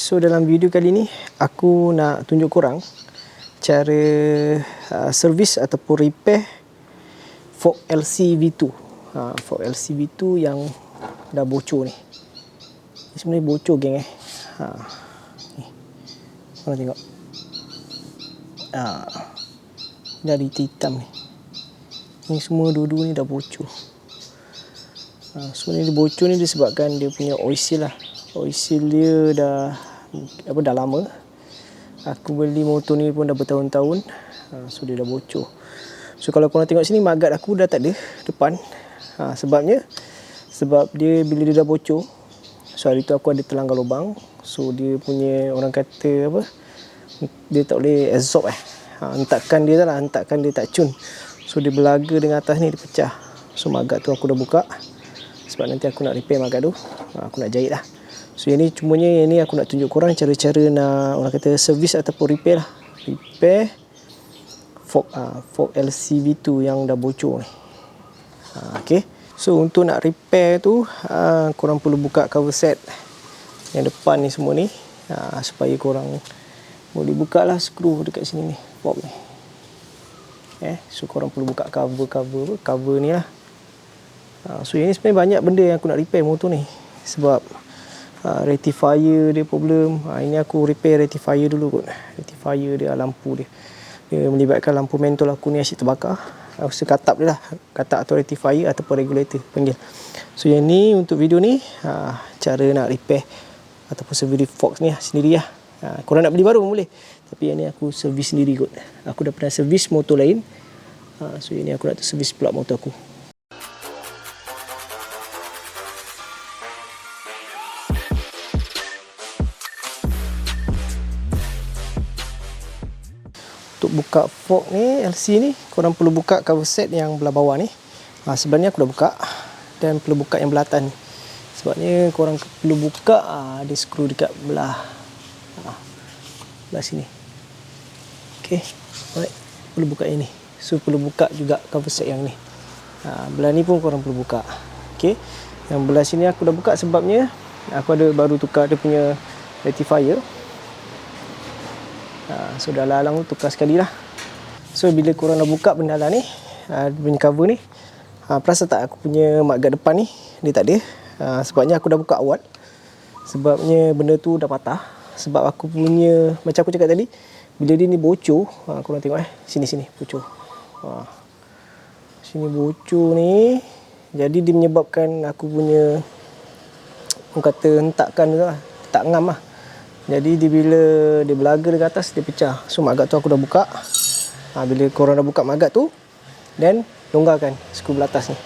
So dalam video kali ni aku nak tunjuk korang cara servis ataupun repair fork LC V2. Fork LC V2 yang dah bocor ni. Ni sebenarnya bocor geng ni. Korang tengok. Dah hitam ni. Ni semua dua-dua ni dah bocor. So ni dia bocor ni disebabkan dia punya oil seal lah. Oil seal dia dah lama. Aku beli motor ni pun dah bertahun-tahun. So dia dah bocor. So kalau korang tengok sini, magat aku dah tak ada depan. Sebab dia bila dia dah bocor, so hari tu aku ada terlanggar lubang. So dia punya, orang kata apa, dia tak boleh absorb hentakan dia tak cun. So dia belaga dengan atas ni, dia pecah. So magat tu aku dah buka, sebab nanti aku nak repair magat tu. Aku nak jahit lah. So yang ni aku nak tunjuk korang cara-cara nak, orang kata, servis ataupun repair lah. Repair fork LC V2 yang dah bocor ni. Okay. So untuk nak repair tu, korang perlu buka cover set yang depan ni semua ni, supaya korang boleh buka lah skru dekat sini ni, fork ni. So korang perlu buka cover ni lah. So yang ni sebenarnya banyak benda yang aku nak repair motor ni. Sebab rectifier dia problem. Ini aku repair rectifier dulu kot. Rectifier dia, lampu dia. Dia melibatkan lampu mentol aku ni asyik terbakar. Aku katap dia lah. Katap atau rectifier ataupun regulator panggil. So yang ni untuk video ni, cara nak repair ataupun servis fork ni sendiri lah. Korang nak beli baru pun boleh. Tapi yang ni aku servis sendiri kot. Aku dah pernah servis motor lain. So yang ni aku nak servis pula motor aku. Untuk buka fork ni, LC ni, korang perlu buka cover set yang belah bawah ni. Sebelah ni aku dah buka. Dan perlu buka yang belah atas ni. Sebabnya korang perlu buka ada skru dekat belah sini. Okay. Alright. Perlu buka yang ni. So perlu buka juga cover set yang ni. Belah ni pun korang perlu buka. Okay. Yang belah sini aku dah buka sebabnya aku ada baru tukar dia punya rectifier. So dah lalang tu tukar sekali lah. So bila korang dah buka benda lah ni, punya cover ni, perasan tak aku punya magat depan ni dia tak ada. Sebabnya aku dah buka awal. Sebabnya benda tu dah patah. Sebab aku punya, macam aku cakap tadi, bila dia ni bocor, korang tengok sini bocor. Sini bocor ni, jadi dia menyebabkan aku punya, orang kata, hentakan tu lah, tak ngam lah. Jadi dia bila dia belaga dekat atas, dia pecah. So magat tu aku dah buka. Bila korang dah buka magat tu, then longgarkan skru belah atas ni.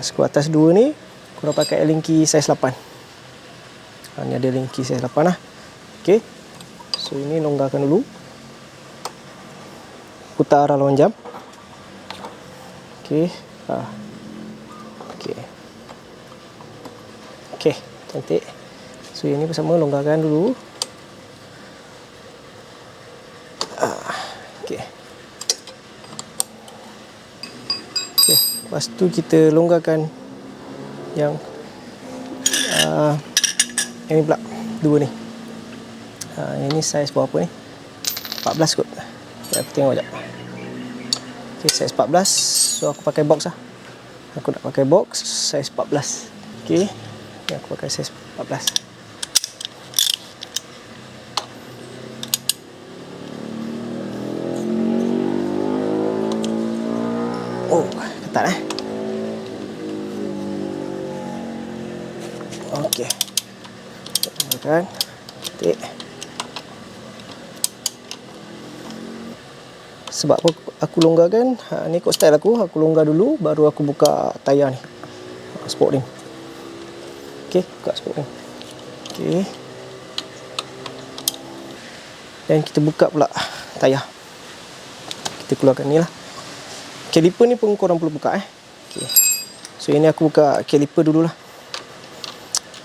Skru atas dua ni korang pakai Allen key saiz 8. Ni ada Allen key saiz 8 lah. Okay. So ini longgarkan dulu. Putar arah lawan jam. Okay. Okay, cantik. So yang ni bersama longgarkan dulu. Okay. Lepas tu kita longgarkan yang ni pula, dua ni. Yang ni saiz berapa ni? 14 kot. Okay, aku tengok sekejap. Okay, saiz 14. So aku pakai box lah. Aku nak pakai box saiz 14. Okay, ni aku pakai saiz 14. Oh, ketat Okey. Kan? Cantik. Sebab aku longgarkan, ni ikut style aku longgar dulu, baru aku buka tayar ni. Sport ring. Okey, buka sport ring. Okey. Dan kita buka pula tayar. Kita keluarkan ni lah. Caliper ni pun korang perlu buka Okay. So ini aku buka caliper dululah.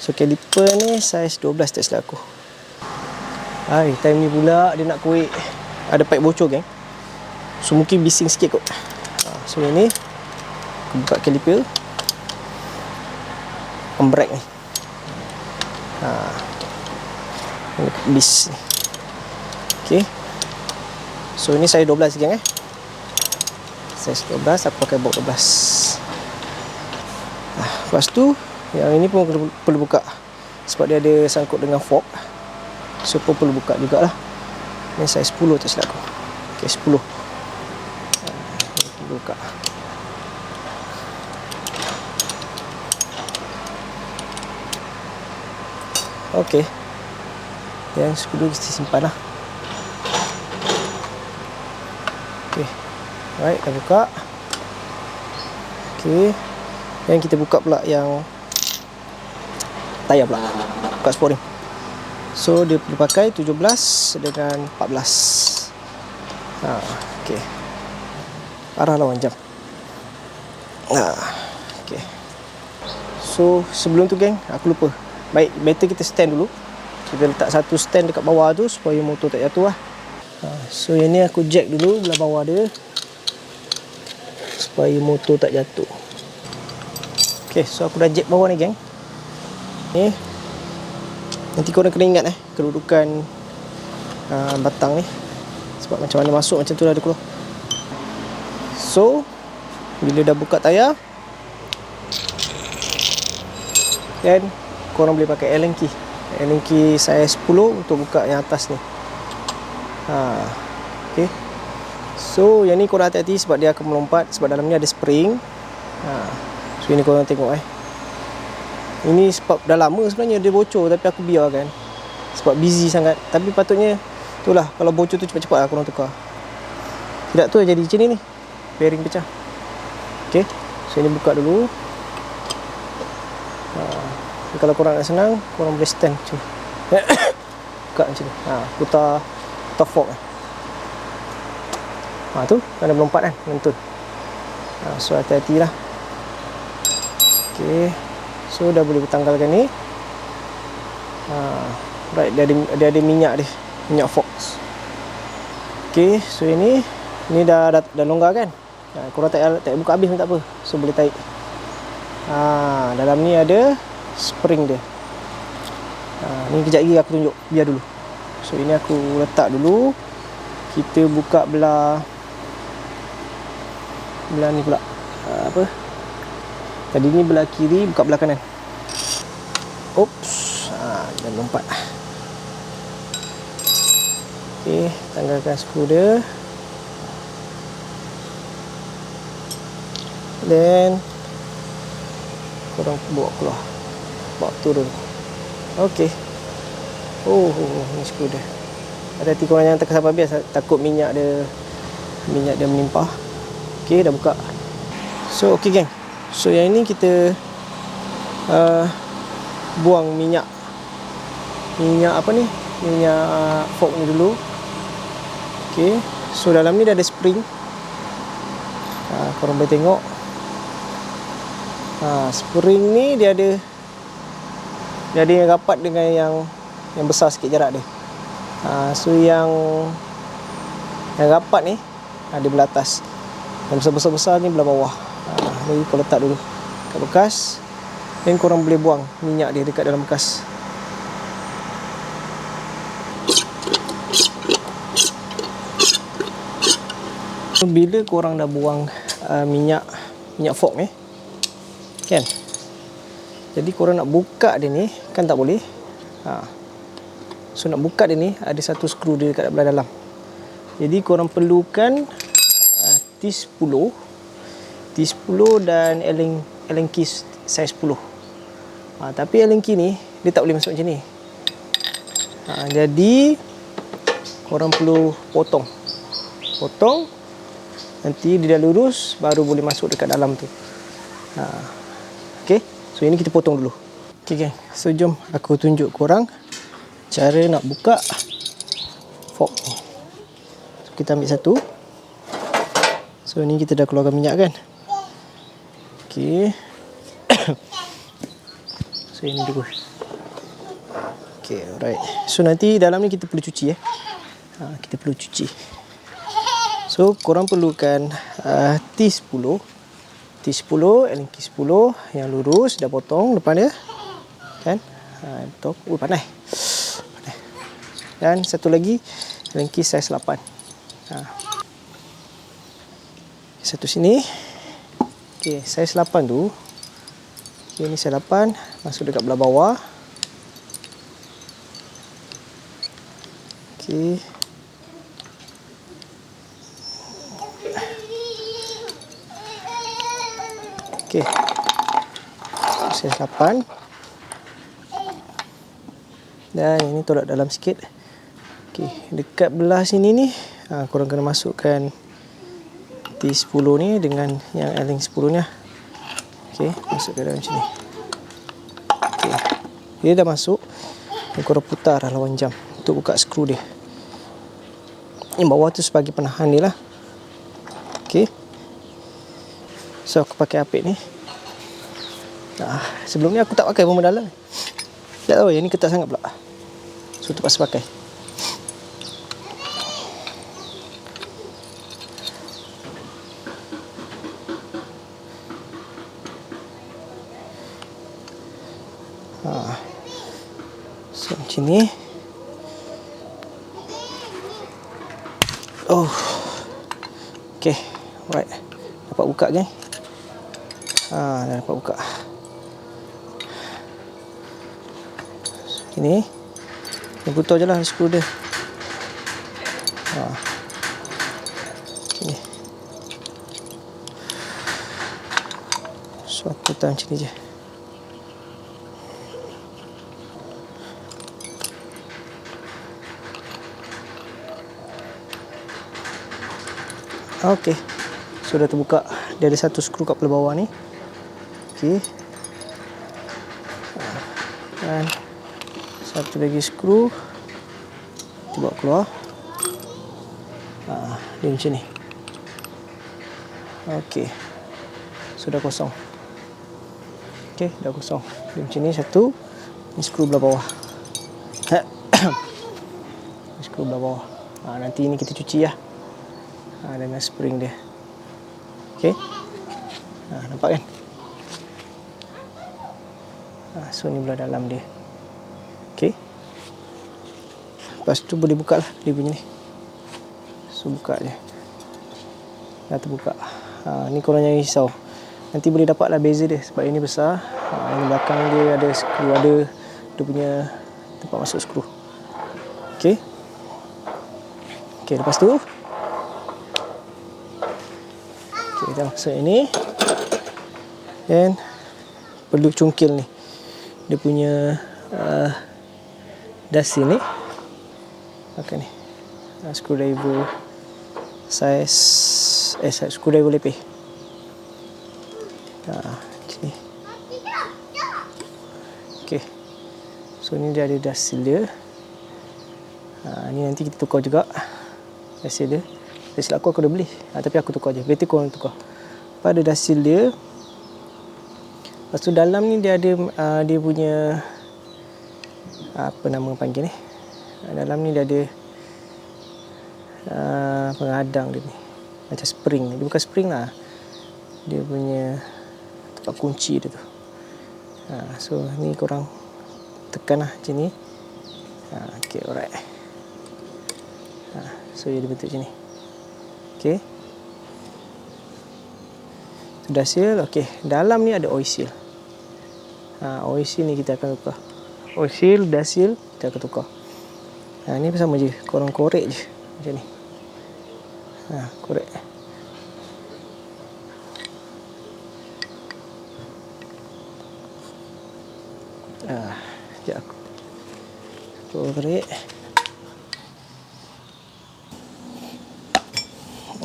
So caliper ni saiz 12 tak silap aku. Time ni pula dia nak kuik. Ada pipe bocor geng. So mungkin bising sikit kot. So ini aku buka caliper. Brake ni. bis ni. Okey. So ini saya 12 geng Saiz 12, aku pakai box 12. Lepas tu yang ini pun perlu buka sebab dia ada sangkut dengan fork. So pun perlu buka jugalah. Ini saiz 10 tak silap aku. Okey, 10. Ini perlu buka. Okey. Yang 10 kita simpan lah. Okey. Alright, dah buka. Okey. Yang kita buka pula yang tayar pula. Buka sporing. So dia perlu pakai 17 dengan 14. Okey. Arah lawan jam. Okey. So sebelum tu geng, aku lupa. Baik, better kita stand dulu. Kita letak satu stand dekat bawah tu supaya motor tak jatuh lah. So yang ni aku jack dulu belah bawah dia supaya motor tak jatuh. Okay, so aku dah jack bawah ni geng. Ni nanti korang kena ingat kedudukan batang ni. Sebab macam mana masuk macam tu dah ada keluar. So bila dah buka tayar, then korang boleh pakai Allen key. Allen key saiz 10 untuk buka yang atas ni. Okay. So yang ni korang hati-hati sebab dia akan melompat. Sebab dalam ni ada spring. So ini korang tengok Ini sebab dah lama sebenarnya dia bocor, tapi aku biarkan sebab busy sangat. Tapi patutnya itulah, kalau bocor tu cepat-cepat lah korang tukar. Tidak tu jadi macam ni bearing pecah. Okay. So ini buka dulu. Kalau korang nak senang, korang boleh stand macam ni. Buka macam ni. Putar fork tu kan dah melompat kan, mentun. So hati-hati lah. Okay. So dah boleh bertanggalkan ni. Right, dia ada minyak dia, minyak Fox. Okay, so ini dah longgar kan. Korang tak buka habis pun tak apa. So boleh tarik. Dalam ni ada spring dia. Ni kejap lagi aku tunjuk, biar dulu. So ini aku letak dulu. Kita buka belah ni pula. Tadi ni belah kiri, buka belah kanan. Oops, dah lompat. Okey, tanggalkan skru dia. Then korang bawa keluar. Bawa turun. Okey. Ni skru dia. Hati-hati korang jangan tekan sampai habis, takut minyak dia menimpah. Okey, dah buka. So okey geng. So yang ini kita buang minyak fork ni dulu. Okey. So dalam ni dah ada spring. Korang boleh tengok. Spring ni dia ada yang rapat dengan yang besar sikit jarak dia. So yang rapat ni ada belah atas. Yang besar-besar ni belah bawah. Jadi kau letak dulu kat bekas. Dan korang boleh buang minyak dia dekat dalam bekas. So, bila korang dah buang minyak fork ni kan, jadi korang nak buka dia ni kan tak boleh. So nak buka dia ni ada satu skru dia dekat belah dalam. Jadi korang perlukan T10 dan Allen key saiz 10. Tapi Allen key ni dia tak boleh masuk macam ni. Jadi korang perlu potong. Nanti dia dah lurus baru boleh masuk dekat dalam tu. Okay. So ini kita potong dulu. Okay geng. So jom aku tunjuk korang cara nak buka fork ni. So kita ambil satu. So ni kita dah keluarkan minyak kan. Okay. So ini dulu. Okay, alright. So nanti dalam ni kita perlu cuci kita perlu cuci. So korang perlukan T10, Allen key 10 yang lurus, dah potong depan dia kan. Panas. Dan satu lagi Allen key saiz 8. Satu sini. Okey, saiz 8 tu. Okay, ni saiz 8 masuk dekat belah bawah. Okey. Okey. Saiz 8. Dan ini tolak dalam sikit. Okey, dekat belah sini ni korang kena masukkan T10 ni dengan yang Allen 10 ni lah. Okey, masuk ke dalam sini. Okey. Dia dah masuk. Dan korang putar lah lawan jam untuk buka skru dia. Yang bawah tu sebagai penahan dia lah. Okey. So aku pakai apit ni. Sebelum ni aku tak pakai pun dalam. Tak tahu yang ni ketat sangat pula. So terpaksa pakai. So macam ni. Oh. Okay. Alright. Dapat buka kan? Dah dapat buka. So, ni. Ni putar je lah skru dia. Okay. So aku putar macam ni je. Okey. So dah terbuka. Dia ada satu skru kat belah bawah ni. Okey. Dan satu lagi skru. Kita bawa keluar. Dia macam ni. Okey. So dah kosong. Okey, dah kosong. Dia macam ni satu. Ni skru belah bawah. Skru belah bawah. Nanti ni kita cuci lah. Dengan spring dia. Okey. Nampak kan? So ni belah dalam dia. Okey. Lepas tu boleh buka lah dia punya ni. So buka je. Dah terbuka. Ni korang jangan risau. Nanti boleh dapat lah beza dia. Sebab ini besar. Ini belakang dia ada skru. Ada dia punya tempat masuk skru. Okey. Okey, lepas tu kita masuk ini. Dan perlu cungkil ni. Dia punya dasi ni. Pakai ni. Screwdriver saiz screwdriver lepeh. Macam ni. Okey. So ni dia ada dasi dia. Ni nanti kita tukar juga. Dasi dia. Tak silap aku dah beli. Tapi aku tukar je. Better korang tukar. Pada dasil dia. Lepas tu dalam ni dia ada dia punya apa nama panggil ni. Dalam ni dia ada pengadang dia ni. Macam spring. Dia bukan spring lah. Dia punya tempat kunci dia tu. So ni korang tekan lah macam ni. Okay, alright. So dia bentuk macam ni. Okay. Sudah seal. Okay. Dalam ni ada oil seal. Oil seal ni kita akan tukar. Oil seal, dah seal, kita akan tukar. Ni sama je. Korang korek je. Macam ni. Korek. Sekejap aku korek.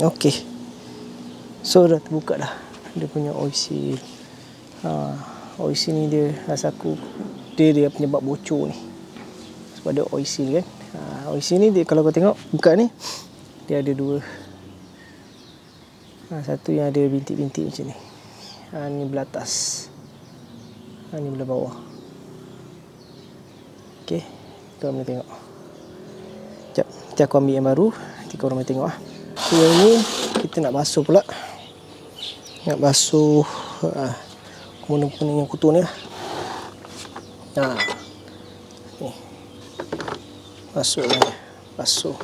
Okey. So dah terbuka dah. Dia punya oil seal. Oil seal ni dia rasa aku dia penyebab bocor ni. Sebab dia oil seal kan. Oil seal ni dia, kalau kau tengok buka ni dia ada dua. Satu yang ada bintik-bintik macam ni. Ni belah atas. Ni belah bawah. Okey. Korang boleh tengok. Sekejap. Nanti aku ambil yang baru. Nanti korang boleh tengok lah. So yang ni kita nak basuh pula. Nak basuh kuning-kuning yang kutu ni lah. Ni. Masukkan dia. Basuh.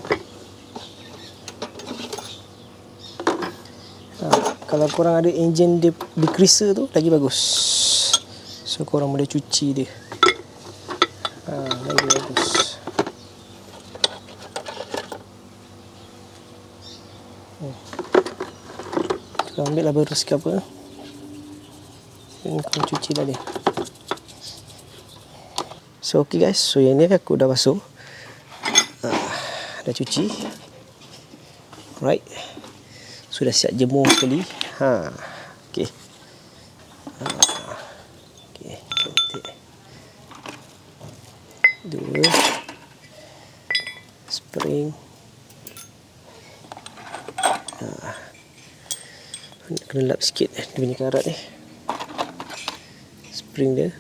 Kalau korang ada enjin degreaser tu lagi bagus. So korang boleh cuci dia. Lagi bagus. Korang ambil lah berus ke apa. Dan korang cuci dah dia. So okay guys, so yang ni aku dah basuh. Dah cuci. Alright. Sudah siap jemur sekali. Okay. Okay, cantik. 2 spring. Kena lap sikit dia punya karat ni. Spring dia.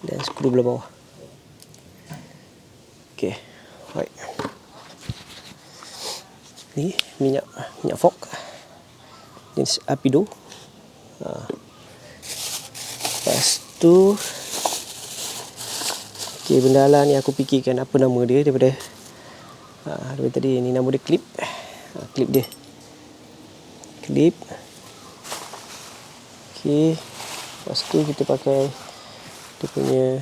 Dan skru belah bawah. Okay. Right. Ni minyak fork. Jenis Apido. Lepas tu okay, benda lah ni aku fikirkan apa nama dia daripada tadi. Ni nama dia clip. Clip dia. Clip. Okay. Lepas tu kita pakai dia punya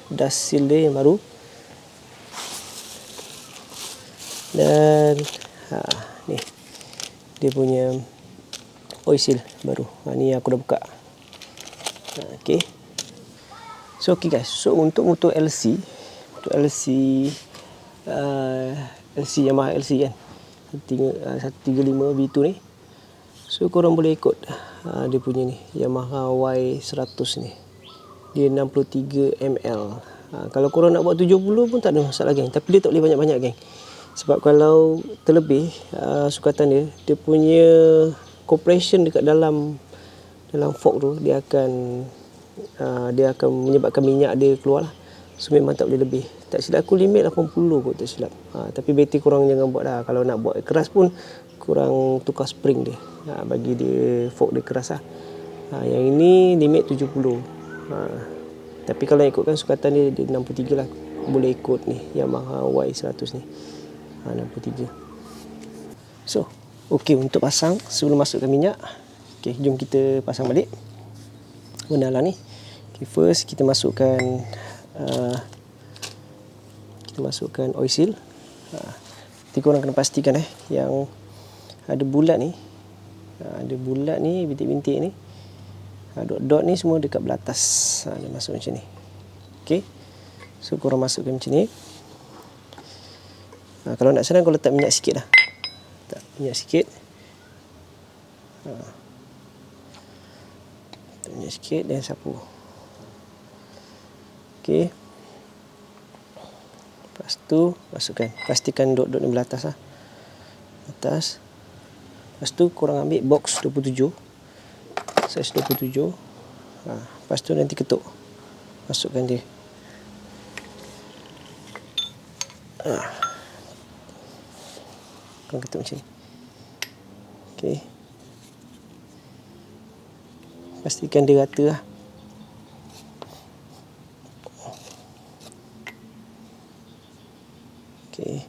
dust seal dia yang baru. Dan ni dia punya oil seal baru. Ni aku dah buka. Okay. So okay guys, so untuk motor LC Yamaha LC kan 135 V2 ni, so korang boleh ikut dia punya ni Yamaha Y100 ni, dia 63 ml. Kalau korang nak buat 70 pun tak ada masalah geng, tapi dia tak boleh banyak-banyak geng, sebab kalau terlebih sukatan dia punya compression dekat dalam fork tu, dia akan menyebabkan minyak dia keluar lah. So memang tak boleh lebih. Tak silap aku limit 80 kot, tak silap. Tapi better korang jangan buat lah. Kalau nak buat keras pun korang tukar spring dia, bagi dia fork dia keras lah. Yang ini limit 70. Tapi kalau ikutkan sukatan dia 63 lah. Boleh ikut ni Yamaha Y100 ni, 63. So okay, untuk pasang sebelum masukkan minyak, okay, jom kita pasang balik benda lah ni. Okay, first kita masukkan oil seal. Nanti korang kena pastikan yang ada bulat ni, bintik-bintik ni, dot-dot ni semua dekat belah atas. Dia masuk macam ni. Okay, so korang masukkan macam ni. Kalau nak senang, kau letak minyak sikit lah. Letak minyak sikit. Letak minyak sikit dan sapu. Okay. Lepas tu masukkan, pastikan dot-dot ni belah atas lah. Atas. Lepas tu korang ambil box 27, size 27. Lepas tu nanti ketuk, masukkan dia. Korang ketuk macam ni. Okay. Pastikan dia rata lah. Okay.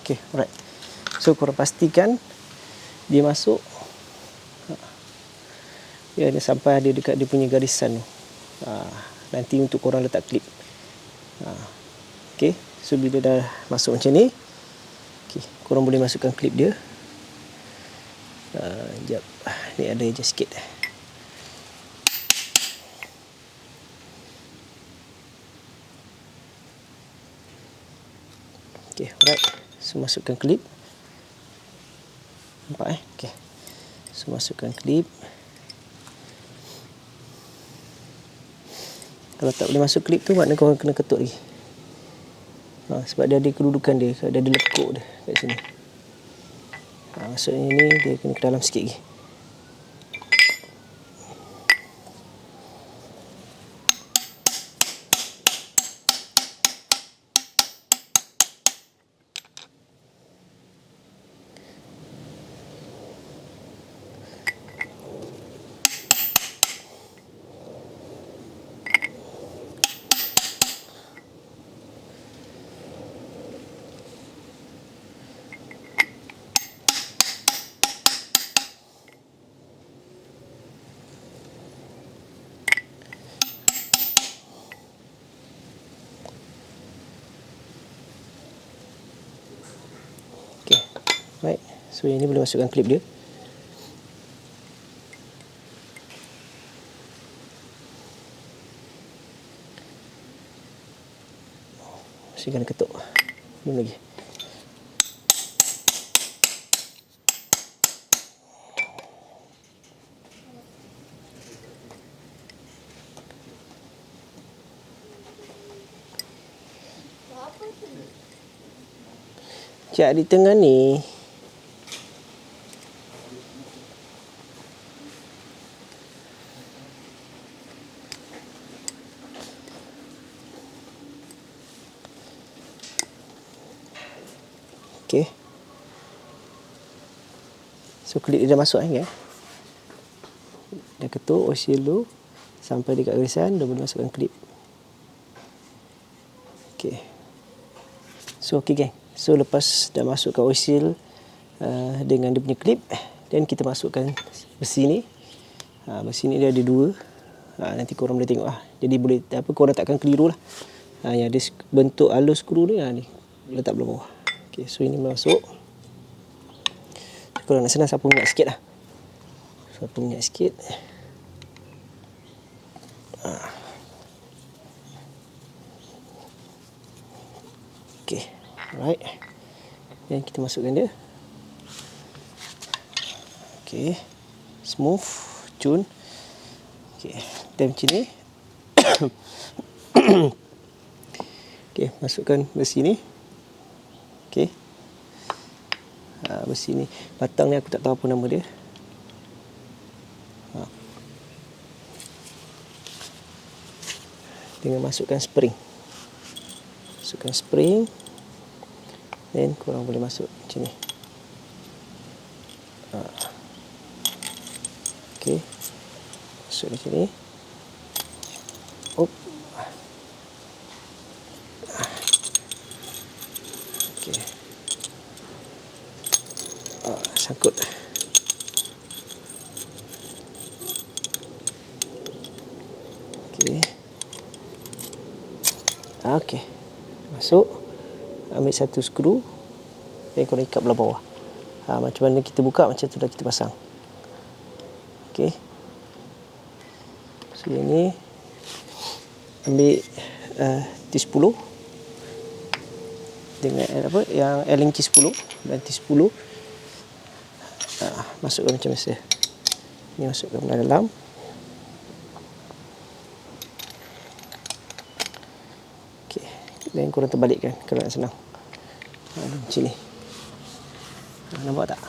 Okay, alright. So korang pastikan dia masuk. Ya, dia sampai ada dekat dia punya garisan tu. Nanti untuk korang letak klip. Okay, so bila dah masuk macam ni, okay, korang boleh masukkan klip dia. Sekejap, ni ada je sikit. Okay, alright. So masukkan klip. Nampak Okay. So masukkan klip. Kalau tak boleh masuk klip tu, maknanya korang kena ketuk lagi. Sebab dia ada kedudukan dia, dia ada lekuk dia kat sini. Maksudnya ni dia kena ke dalam sikit lagi. Okay, right. So yang ni boleh masukkan klip dia. Mesti kena ketuk. Belum lagi. Cak di tengah ni. Okay. So klip dia dah masuk kan? Dah ketuk oil tu sampai dekat garisan, dah boleh masukkan klip. Okay. So okay geng. So lepas dah masukkan oil dengan dia punya klip, dan kita masukkan besi ni. Besi ni dia ada dua. Nanti korang boleh tengok lah. Jadi boleh apa, korang takkan keliru lah. Yang ada bentuk halus skru ni, ni letak belah bawah. Okay, so ini masuk. Korang nak senang, sapu minyak sikit lah. Sapu minyak sikit. Okay, alright. Dan kita masukkan dia. Okay, smooth, cun. Okay, dan macam ni. Okay, masukkan besi ni. Okay. Besi ni, batang ni aku tak tahu apa nama dia. Dengan masukkan spring. Masukkan spring. Dan korang boleh masuk macam ni. Okay. Masuk macam ni. Okay. Sangkut. Okay. Okay. Masuk. Ambil satu skru. Dan korang ikat belah bawah. Macam mana kita buka, macam tu dah kita pasang. Okay. So yang ni ambil T10 dengan apa, yang Allen key 10 dan T10. Masukkan macam biasa. Ni masukkan belah dalam. Okey, dan korang terbalikkan kalau nak senang. Macam ni. Nampak tak?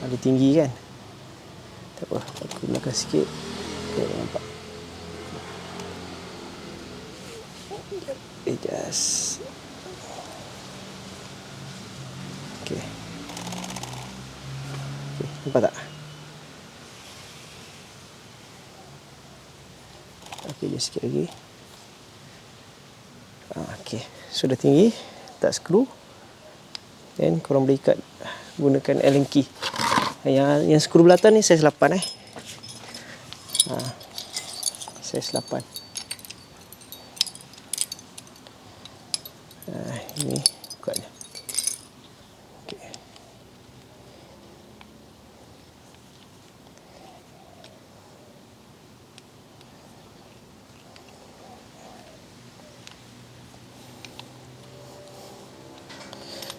Ada tinggi kan? Tak apa, aku belakang sikit. Okay, nampak. Just. Okay. Okay, nampak tak? Okay, just sikit lagi. Okay, sudah tinggi. letak skru. Dan korang boleh ikat gunakan Allen key. Yang skru belatan ni saiz 8 saiz 8. Ini buka dia. Okay.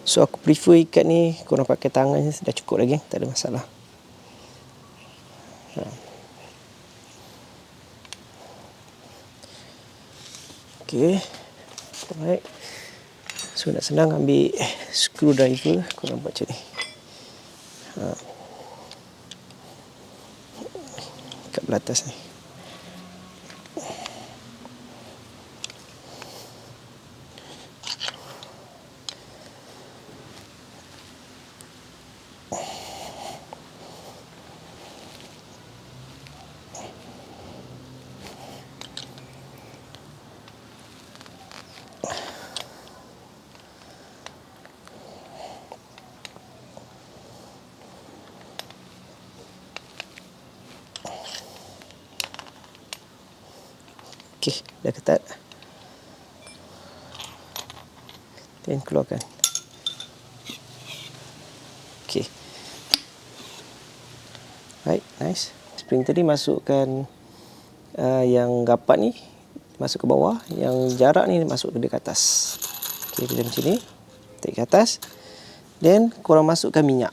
So aku prefer ikat ni korang pakai tangan dah cukup lagi, tak ada masalah. Okay, alright. So nak senang, ambil screwdriver, korang buat macam ni. Kat belah atas ni. Okey, dah ketat. Dan keluarkan. Okey. Right, nice. Spring tadi masukkan yang rapat ni masuk ke bawah, yang jarak ni masuk ke atas. Okey, bila macam ni, tarik ke atas. Dan korang masukkan minyak.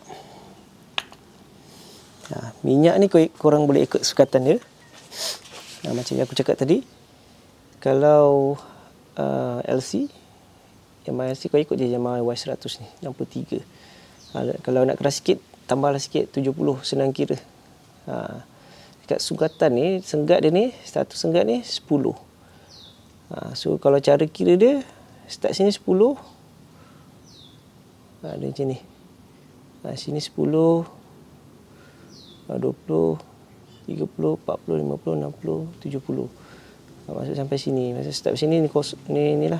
Minyak ni korang boleh ikut sukatan dia. Macam yang aku cakap tadi, kalau LC, Yamaha LC kau ikut je Yamaha Y100 ni, 63. Kalau nak keras sikit, tambahlah sikit, 70, senang kira. Dekat sukatan ni, senggat dia ni, status senggat ni 10. So kalau cara kira dia, start sini 10, dia macam ni. Sini 10, 20, 30, 40, 50, 60, 70. Masuk sampai sini. Masa start sini ni lah.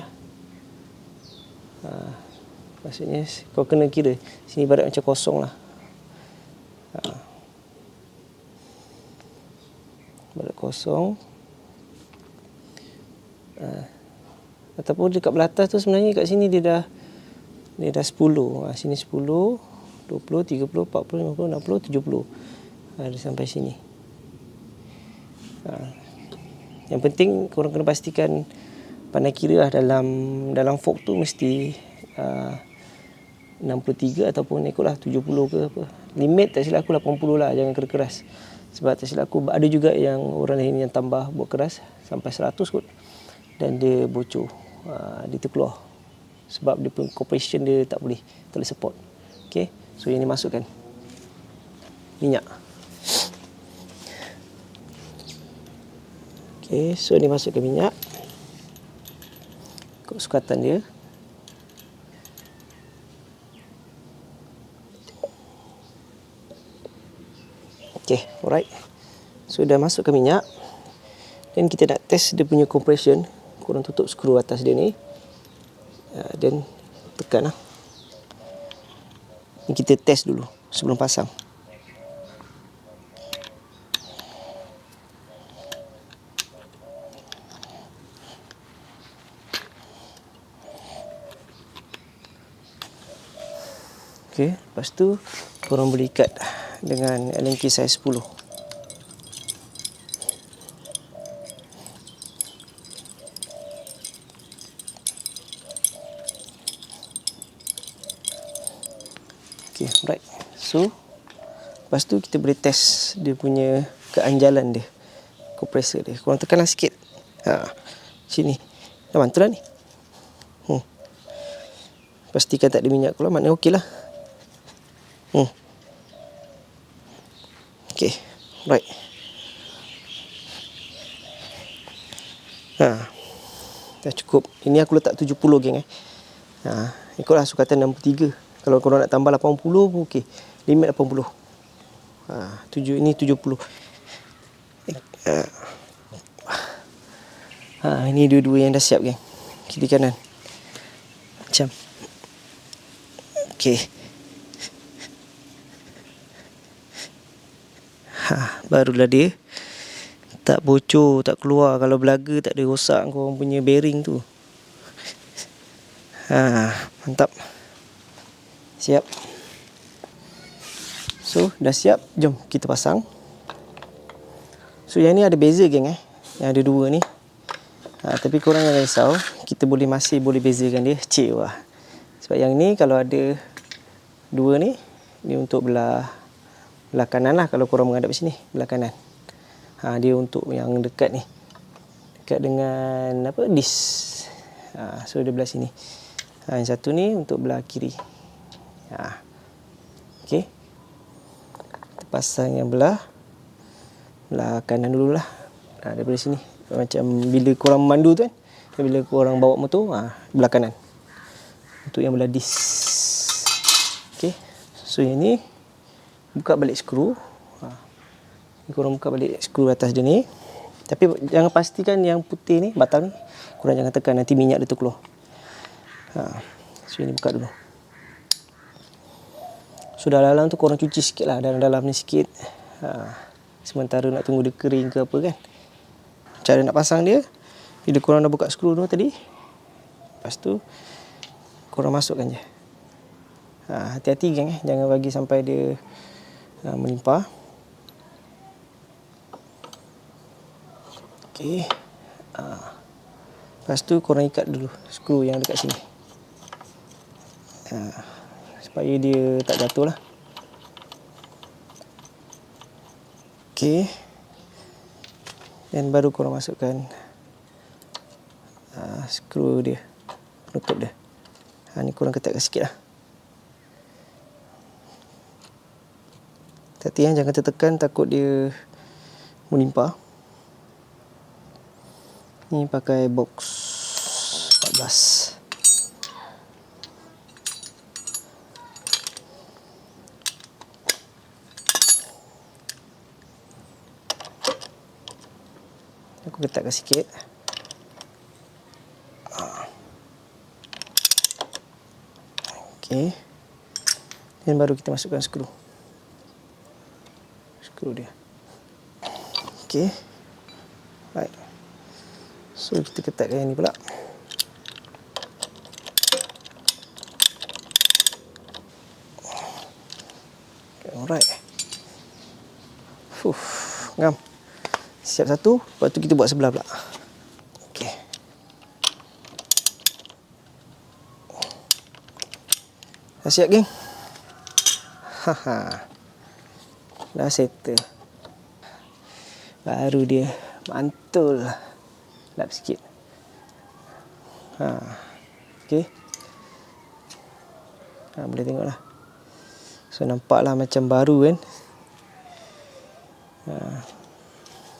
Maksudnya kau kena kira. Sini barat macam kosong lah. Barat kosong. Ataupun dekat belah atas tu sebenarnya kat sini dia dah 10. Sini 10, 20, 30, 40, 50, 60, 70. Dia sampai sini. Yang penting korang kena pastikan pandai kira lah dalam fork tu mesti 63 ataupun ikutlah 70 ke apa. Limit tak silap aku 80 lah, jangan keras. Sebab tak silap aku ada juga yang orang lain yang tambah buat keras sampai 100 kot. Dan dia bocor, dia terkeluar. Sebab dia pun compression dia tak boleh support. Okay, so yang ni masukkan minyak. Okay, so ni masukkan minyak. Ikut sukatan dia. Okay, alright. So dah masukkan minyak. Dan kita nak test dia punya compression. Korang tutup skru atas dia ni. Dan tekan lah. Ni kita test dulu sebelum pasang. Okey, lepas tu korang boleh ikat dengan Allen key saiz 10. Okey, right. So, lepas tu kita boleh test dia punya keanjalan dia, kompresor dia. Korang tekanlah sikit. Sini. Dah mantul dah ni. Pastikan tak ada minyak keluar, maknanya okey lah. Okay, right. Dah cukup. Ini aku letak 70 geng ikutlah sukatan 63. Kalau korang nak tambah 80 pun okey. Limit 80. Ini 70. Ini dua-dua yang dah siap geng. Kiri kanan. Macam Okey. Barulah dia tak bocor, tak keluar. Kalau belaga tak ada rosak korang punya bearing tu. Mantap. Siap. So, dah siap. Jom kita pasang. So, yang ni ada beza geng Yang ada dua ni. Tapi korang jangan risau. Kita masih boleh bezakan dia. Cik wah. Sebab yang ni kalau ada dua ni, ni untuk belah kanan lah. Kalau korang menghadap sini, belah kanan. Dia untuk yang dekat ni. Dekat dengan disk. So, dia belah sini. Yang satu ni untuk belah kiri. Okey. Kita pasang yang belah kanan dululah. Daripada sini. Macam bila korang memandu tu kan. Bila korang bawa motor, belah kanan. Untuk yang belah disk. Okey. So, yang ni buka balik skru. Korang buka balik skru atas dia ni. Tapi jangan pastikan yang putih ni, batang ni, korang jangan tekan, nanti minyak dia tu keluar. So, ini buka dulu. So, dalam tu korang cuci sikit lah. Dalam ni sikit. Sementara nak tunggu dia kering ke apa kan. Cara nak pasang dia, bila korang dah buka skru tu tadi, lepas tu korang masukkan je. Hati-hati geng jangan bagi sampai dia melimpah. Okey. Lepas tu korang ikat dulu skru yang dekat sini. Supaya dia tak jatuh lah. Okey. Dan baru korang masukkan skru dia, penutup dia. Ni korang ketatkan sikit lah. Hati-hati jangan tertekan, takut dia melimpah. Ni pakai box 14. Aku ketatkan sikit. Okey. Dan baru kita masukkan skru dia. Okey. Baik. So, kita ketatkan yang ni pula. Okay, alright. Ngam. Siap satu. Lepas tu kita buat sebelah pula. Okey. Dah siap geng? Dah settle. Baru dia mantul. Lap sikit. Okey. Boleh tengok lah. So, nampaklah macam baru kan.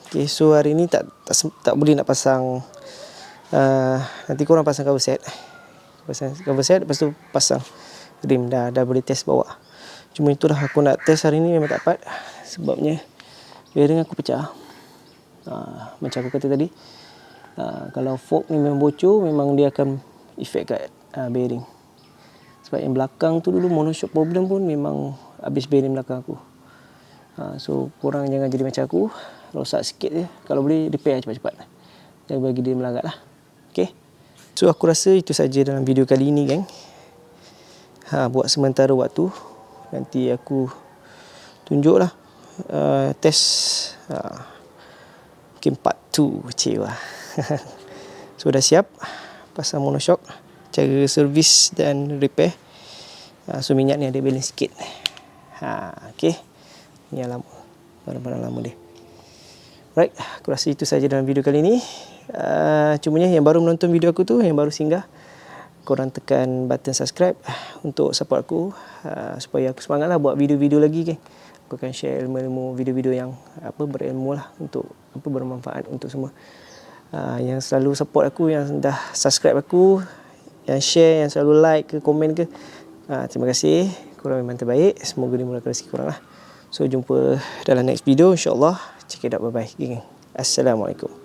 Okay, so hari ni tak boleh nak pasang. Nanti korang pasang cover set. Lepas tu pasang rim. Dah boleh test bawa. Cuma itulah aku nak test hari ni memang tak dapat. Sebabnya bearing aku pecah. Macam aku kata tadi, kalau fork ni memang bocor, memang dia akan efek kat bearing. Sebab yang belakang tu dulu monoshock problem pun memang habis bearing belakang aku. So korang jangan jadi macam aku, rosak sikit je. Kalau boleh repair cepat-cepat. Jangan bagi dia melarat lah. Okay. So aku rasa itu saja dalam video kali ini geng. Buat sementara waktu. Nanti aku tunjuklah test mungkin part 2 kecewa. So dah siap pasang monoshock, cara servis dan repair. So minyak ni ada balance sikit. Okay. Ni yang lama, barang-barang lama dia. Right, aku rasa itu saja dalam video kali ni. Cumanya yang baru menonton video aku tu, yang baru singgah, korang tekan button subscribe untuk support aku, supaya aku semangat lah buat video-video lagi kan. Aku akan share ilmu-ilmu, video-video yang berilmu lah, untuk bermanfaat untuk semua. Yang selalu support aku, yang dah subscribe aku, yang share, yang selalu like ke, komen ke, terima kasih. Korang memang terbaik. Semoga dimurahkan rezeki korang lah. So jumpa dalam next video, insyaAllah. Check it out, bye-bye. Assalamualaikum.